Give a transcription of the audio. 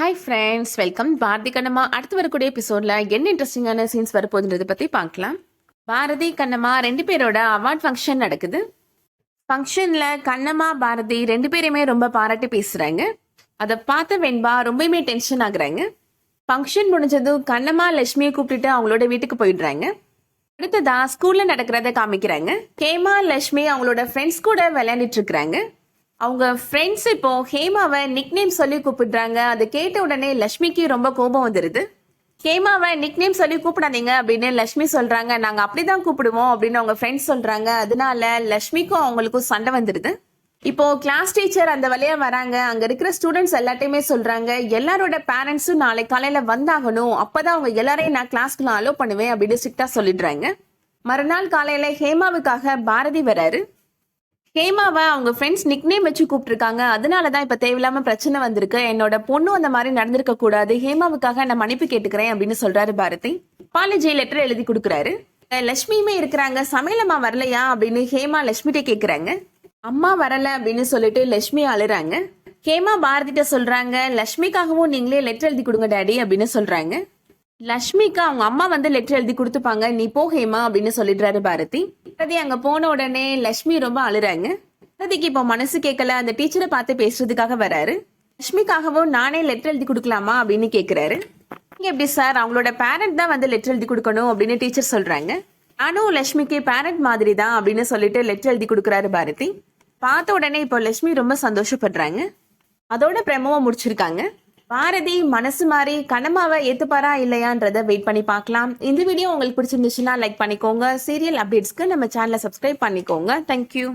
Hi friends, welcome. Bharathi Kannamma அடுத்து வரக்கூடிய எபிசோடில் என்ன இன்ட்ரெஸ்டிங்கான சீன்ஸ் வரப்போகுதுன்றதை பற்றி பார்க்கலாம். பாரதி கண்ணம்மா ரெண்டு பேரோட அவார்ட் ஃபங்க்ஷன் நடக்குது. ஃபங்க்ஷனில் கண்ணம்மா பாரதி ரெண்டு பேருமே ரொம்ப பாராட்டி பேசுகிறாங்க. அதை பார்த்த வெண்பா ரொம்பவுமே டென்ஷன் ஆகுறாங்க. ஃபங்க்ஷன் முடிஞ்சதும் கண்ணம்மா லட்சுமியை கூப்பிட்டுட்டு அவங்களோட வீட்டுக்கு போயிடுறாங்க. அடுத்ததா ஸ்கூலில் நடக்கிறத காமிக்கிறாங்க. ஹேமா லட்சுமி அவங்களோட ஃப்ரெண்ட்ஸ் கூட விளையாண்டுட்டு இருக்கிறாங்க. அவங்க ஃப்ரெண்ட்ஸ் இப்போ ஹேமாவை நிக்நேம் சொல்லி கூப்பிடுறாங்க. அதை கேட்ட உடனே லட்சுமிக்கு ரொம்ப கோபம் வந்துடுது. ஹேமாவை நிக்நேம் சொல்லி கூப்பிடாதீங்க அப்படின்னு லட்சுமி சொல்றாங்க. நாங்கள் அப்படிதான் கூப்பிடுவோம் அப்படின்னு அவங்க ஃப்ரெண்ட்ஸ் சொல்றாங்க. அதனால லட்சுமிக்கும் அவங்களுக்கும் சண்டை வந்துடுது. இப்போ கிளாஸ் டீச்சர் அந்த வழியா வராங்க. அங்க இருக்கிற ஸ்டூடெண்ட்ஸ் எல்லாத்தையுமே சொல்றாங்க, எல்லாரோட பேரண்ட்ஸும் நாளை காலையில வந்தாகணும், அப்பதான் அவங்க எல்லாரையும் நான் கிளாஸ்க்குள்ள அலோ பண்ணுவேன் அப்படின்னு ஸ்ட்ரிக்டா சொல்லிடுறாங்க. மறுநாள் காலையில ஹேமாவுக்காக பாரதி வராரு. ஹேமாவை அவங்க ஃப்ரெண்ட்ஸ் நிக்நேம் வச்சு கூப்பிட்டுருக்காங்க. அதனாலதான் இப்ப தேவையில்லாம பிரச்சனை வந்திருக்கு. என்னோட பொண்ணு அந்த மாதிரி நடந்திருக்க கூடாது. ஹேமாவுக்காக நான் மன்னிப்பு கேட்டுக்கிறேன் அப்படின்னு சொல்றாரு பாரதி. அப்பாலஜி லெட்டர் எழுதி கொடுக்குறாரு. லட்சுமியுமே இருக்கிறாங்க. சமையலம்மா வரலையா அப்படின்னு ஹேமா லட்சுமிகிட்ட கேக்குறாங்க. அம்மா வரல அப்படின்னு சொல்லிட்டு லட்சுமி அழுறாங்க. ஹேமா பாரதிட்ட சொல்றாங்க, லட்சுமிக்காகவும் நீங்களே லெட்டர் எழுதி கொடுங்க டாடி அப்படின்னு சொல்றாங்க. லட்சுமிக்கு அவங்க அம்மா வந்து லெட்டர் எழுதி கொடுத்துப்பாங்க, நீ போ ஹேமா அப்படின்னு சொல்லிடுறாரு பாரதி. அங்க போன உடனே லட்சுமி ரொம்ப அழுறாங்க. பாரதிக்கு இப்போ மனசு கேட்கல. அந்த டீச்சரை பார்த்து பேசுறதுக்காக வராரு. லட்சுமிக்காகவும் நானே லெட்டர் எழுதி கொடுக்கலாமா அப்படின்னு கேட்கிறாரு. எப்படி சார், அவங்களோட பேரண்ட் தான் வந்து லெட்டர் எழுதி கொடுக்கணும் அப்படின்னு டீச்சர் சொல்றாங்க. நானும் லட்சுமிக்கு பேரண்ட் மாதிரி தான் அப்படின்னு சொல்லிட்டு லெட்டர் எழுதி கொடுக்குறாரு பாரதி. பார்த்த உடனே இப்போ லட்சுமி ரொம்ப சந்தோஷப்படுறாங்க. அதோட பிரமோவை முடிச்சிருக்காங்க. பாரதி மனசு மாறி கண்ணம்மாவை ஏத்துப்பாரா இல்லையான்றத வெயிட் பண்ணி பார்க்கலாம். இந்த வீடியோ உங்களுக்கு பிடிச்சிருந்துச்சுன்னா லைக் பண்ணிக்கோங்க. சீரியல் அப்டேட்ஸ்க்கு நம்ம சேனலை சப்ஸ்கிரைப் பண்ணிக்கோங்க. தேங்க்யூ.